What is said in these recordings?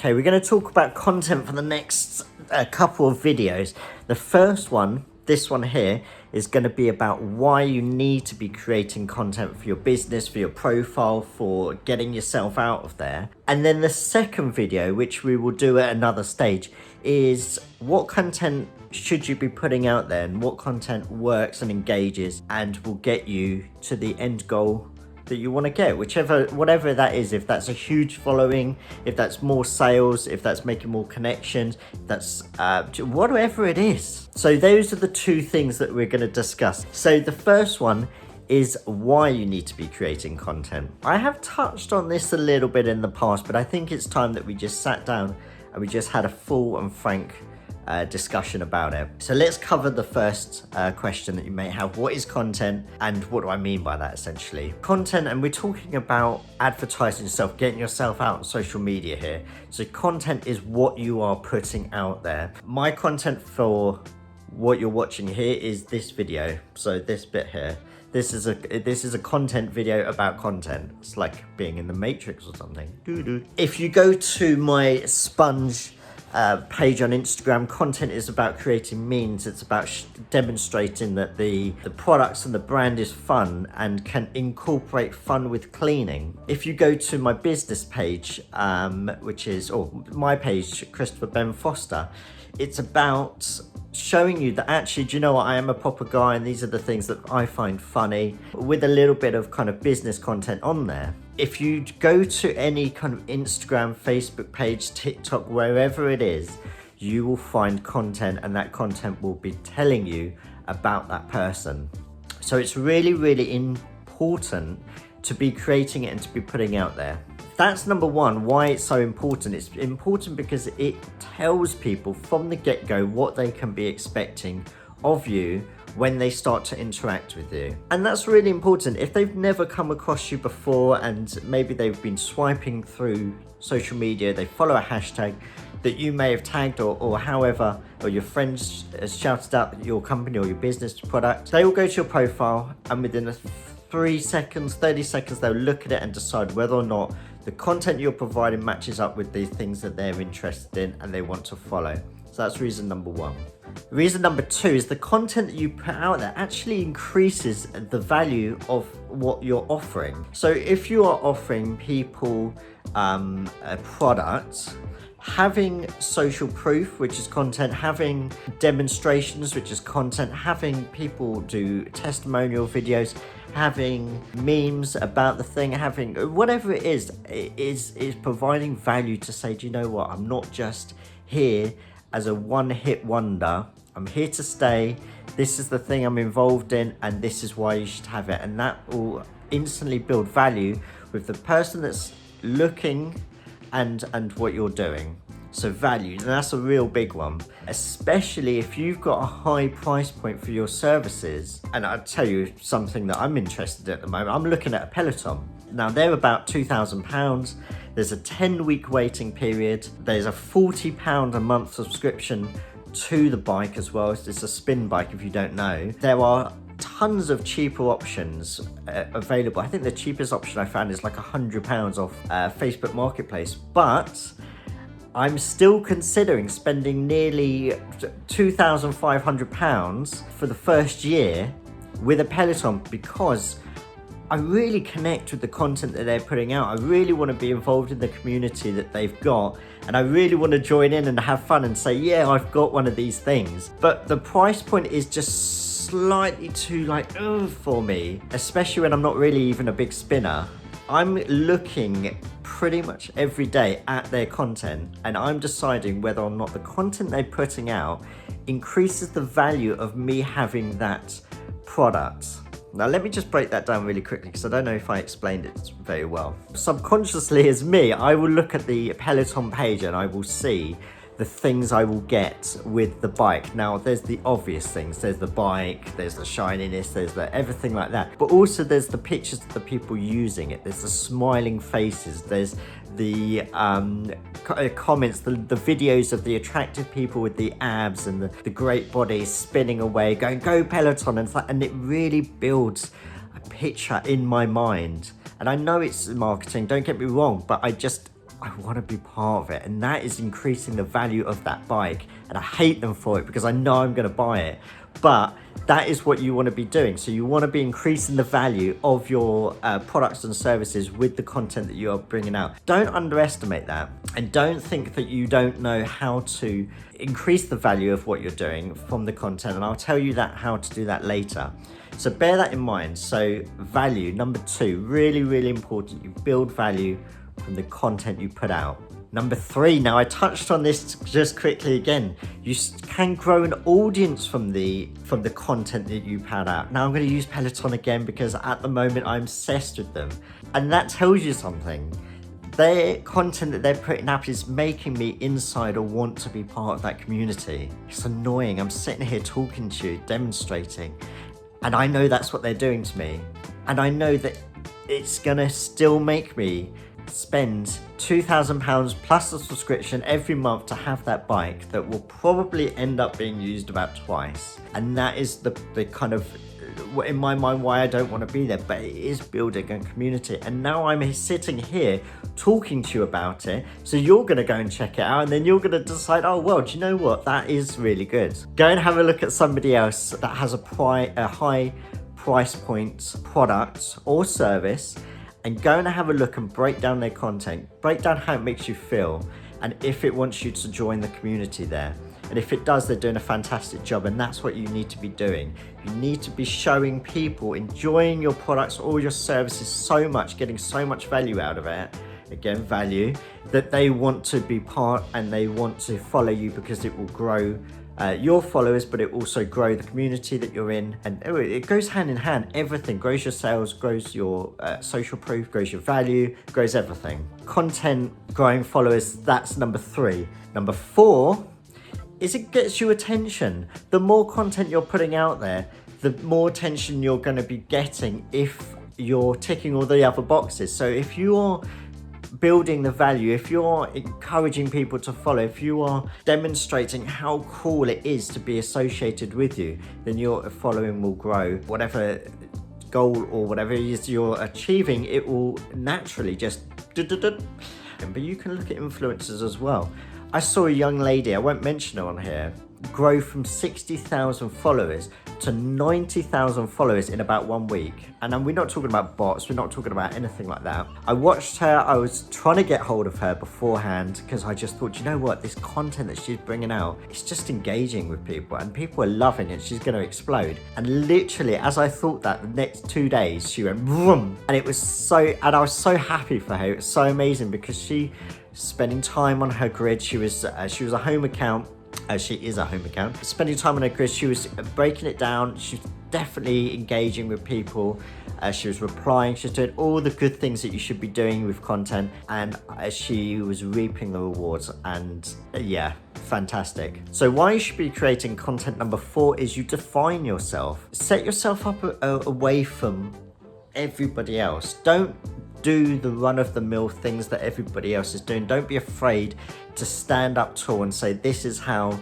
Okay, we're going to talk about content for the next couple of videos. The first one, this one here, is going to be about why you need to be creating content for your business, for your profile, for getting yourself out of there. And then the second video, which we will do at another stage, is what content should you be putting out there and what content works and engages and will get you to the end goal that you want to get, whatever that is. If that's a huge following, if that's more sales, if that's making more connections, that's whatever it is. So those are the two things that we're going to discuss. So the first one is why you need to be creating content. I have touched on this a little bit in the past, but I think it's time that we just sat down and we just had a full and frank discussion about it. So let's cover the first question that you may have. What is content and what do I mean by that essentially? Content, and we're talking about advertising yourself, getting yourself out on social media here. So content is what you are putting out there. My content for what you're watching here is this video. So this bit here. This is a content video about content. It's like being in the Matrix or something. If you go to my Sponge page on Instagram, content is about creating memes. It's about demonstrating that the products and the brand is fun and can incorporate fun with cleaning. If you go to my business page, my page, Christopher Ben Foster, it's about showing you that actually, do you know what, I am a proper guy and these are the things that I find funny, with a little bit of kind of business content on there. If you go to any kind of Instagram, Facebook page, TikTok, wherever it is, you will find content, and that content will be telling you about that person. So it's really, really important to be creating it and to be putting out there. That's number one, why it's so important. It's important because it tells people from the get-go what they can be expecting of you when they start to interact with you. And that's really important. If they've never come across you before and maybe they've been swiping through social media, they follow a hashtag that you may have tagged or however, or your friends shouted out your company or your business product, they will go to your profile and within 30 seconds, they'll look at it and decide whether or not the content you're providing matches up with the things that they're interested in and they want to follow. So that's reason number one. Reason number two is the content that you put out there actually increases the value of what you're offering. So if you are offering people a product, having social proof, which is content, having demonstrations, which is content, having people do testimonial videos, having memes about the thing, having whatever it is providing value to say, do you know what, I'm not just here as a one-hit wonder, I'm here to stay, this is the thing I'm involved in, and this is why you should have it. And that will instantly build value with the person that's looking and what you're doing. So value, and that's a real big one, especially if you've got a high price point for your services. And I'll tell you something that I'm interested in at the moment. I'm looking at a Peloton. Now they're about £2,000. There's a 10-week waiting period. There's a £40 a month subscription to the bike as well. It's a spin bike if you don't know. There are tons of cheaper options available. I think the cheapest option I found is like £100 off Facebook Marketplace, but I'm still considering spending nearly £2,500 for the first year with a Peloton because I really connect with the content that they're putting out. I really want to be involved in the community that they've got, and I really want to join in and have fun and say, yeah, I've got one of these things. But the price point is just slightly too for me, especially when I'm not really even a big spinner. I'm looking pretty much every day at their content and I'm deciding whether or not the content they're putting out increases the value of me having that product. Now let me just break that down really quickly because I don't know if I explained it very well. Subconsciously as me, I will look at the Peloton page and I will see the things I will get with the bike. Now there's the obvious things, there's the bike, there's the shininess, there's the everything like that, but also there's the pictures of the people using it, there's the smiling faces, there's the comments, the videos of the attractive people with the abs and the great bodies spinning away going, go Peloton, and it really builds a picture in my mind. And I know it's marketing, don't get me wrong, but I want to be part of it. And that is increasing the value of that bike. And I hate them for it because I know I'm going to buy it. But that is what you want to be doing. So you want to be increasing the value of your products and services with the content that you are bringing out. Don't underestimate that. And don't think that you don't know how to increase the value of what you're doing from the content. And I'll tell you how to do that later. So bear that in mind. So value, number 2, really, really important. You build value from the content you put out. Number 3, now I touched on this just quickly again. You can grow an audience from the content that you put out. Now I'm going to use Peloton again because at the moment I'm obsessed with them. And that tells you something. Their content that they're putting up is making me inside or want to be part of that community. It's annoying. I'm sitting here talking to you, demonstrating, and I know that's what they're doing to me. And I know that it's going to still make me spend £2,000 plus a subscription every month to have that bike that will probably end up being used about twice. And that is the kind of, in my mind, why I don't want to be there. But it is building a community. And now I'm sitting here talking to you about it. So you're going to go and check it out. And then you're going to decide, oh, well, do you know what? That is really good. Go and have a look at somebody else that has a high price point product or service, and go and have a look and break down their content, break down how it makes you feel, and if it wants you to join the community there. And if it does, they're doing a fantastic job, and that's what you need to be doing. You need to be showing people, enjoying your products or your services so much, getting so much value out of it, again, value, that they want to be part and they want to follow you because it will grow your followers, but it also grow the community that you're in, and it goes hand in hand. Everything grows, your sales, grows your social proof, grows your value, grows everything. Content, growing followers, that's number 3. Number 4 is it gets you attention. The more content you're putting out there, the more attention you're going to be getting if you're ticking all the other boxes. So if you're building the value, if you're encouraging people to follow, if you are demonstrating how cool it is to be associated with you, then your following will grow. Whatever goal or whatever it is you're achieving, it will naturally just but you can look at influencers as well. I saw a young lady, I won't mention her on here, grow from 60,000 followers to 90,000 followers in about 1 week. And we're not talking about bots, we're not talking about anything like that. I watched her, I was trying to get hold of her beforehand because I just thought, you know what, this content that she's bringing out, it's just engaging with people and people are loving it, she's going to explode. And literally, as I thought that, the next 2 days, she went vroom, and it was so, and I was so happy for her. It was so amazing because she spending time on her grid. She was a home account. She is a home account. Spending time on her grid, she was breaking it down. She was definitely engaging with people. She was replying. She was doing all the good things that you should be doing with content. And she was reaping the rewards. And yeah, fantastic. So why you should be creating content, number 4, is you define yourself. Set yourself up away from everybody else. Don't do the run-of-the-mill things that everybody else is doing. Don't be afraid to stand up tall and say, this is how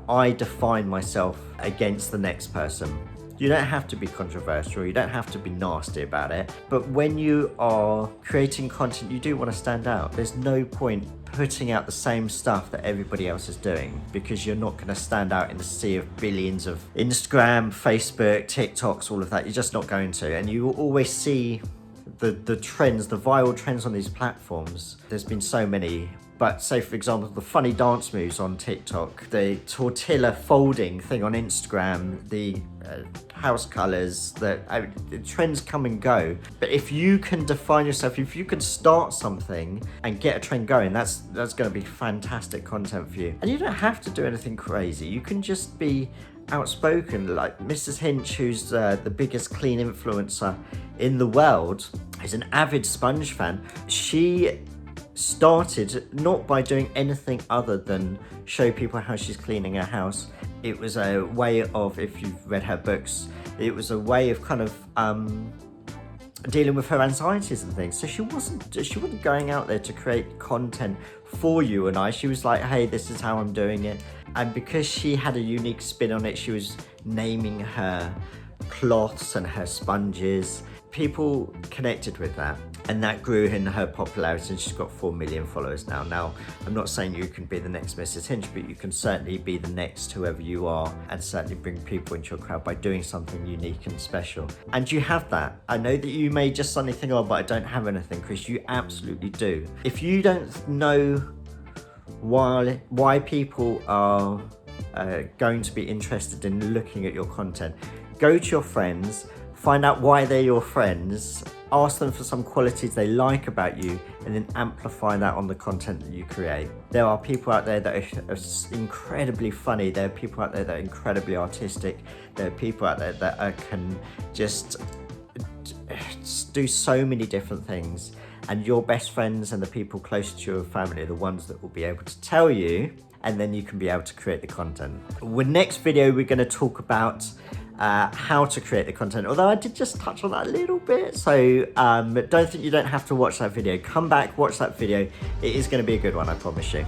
I define myself against the next person. You don't have to be controversial, you don't have to be nasty about it, but when you are creating content, you do want to stand out. There's no point putting out the same stuff that everybody else is doing, because you're not going to stand out in the sea of billions of Instagram, Facebook, TikToks, all of that. You're just not going to. And you will always see the trends, the viral trends on these platforms. There's been so many. But say, for example, the funny dance moves on TikTok, the tortilla folding thing on Instagram, the house colors, the trends come and go. But if you can define yourself, if you can start something and get a trend going, that's going to be fantastic content for you. And you don't have to do anything crazy. You can just be outspoken, like Mrs. Hinch, who's the biggest clean influencer in the world, is an avid sponge fan. She started not by doing anything other than show people how she's cleaning her house. It was a way of, if you've read her books, it was a way of kind of dealing with her anxieties and things. So she wasn't going out there to create content for you and I. She was like, hey, this is how I'm doing it. And because she had a unique spin on it, she was naming her cloths and her sponges. People connected with that. And that grew in her popularity, and she's got 4 million followers now. Now, I'm not saying you can be the next Mrs. Hinch, but you can certainly be the next whoever you are, and certainly bring people into your crowd by doing something unique and special. And you have that. I know that you may just suddenly think, oh, but I don't have anything, Chris. You absolutely do. If you don't know why people are going to be interested in looking at your content, go to your friends, find out why they're your friends, ask them for some qualities they like about you, and then amplify that on the content that you create. There are people out there that are incredibly funny. There are people out there that are incredibly artistic. There are people out there that can just do so many different things. And your best friends and the people close to your family are the ones that will be able to tell you, and then you can be able to create the content. With next video, we're going to talk about how to create the content, although I did just touch on that a little bit, so don't think you don't have to watch that video. Come back, watch that video. It is going to be a good one, I promise you.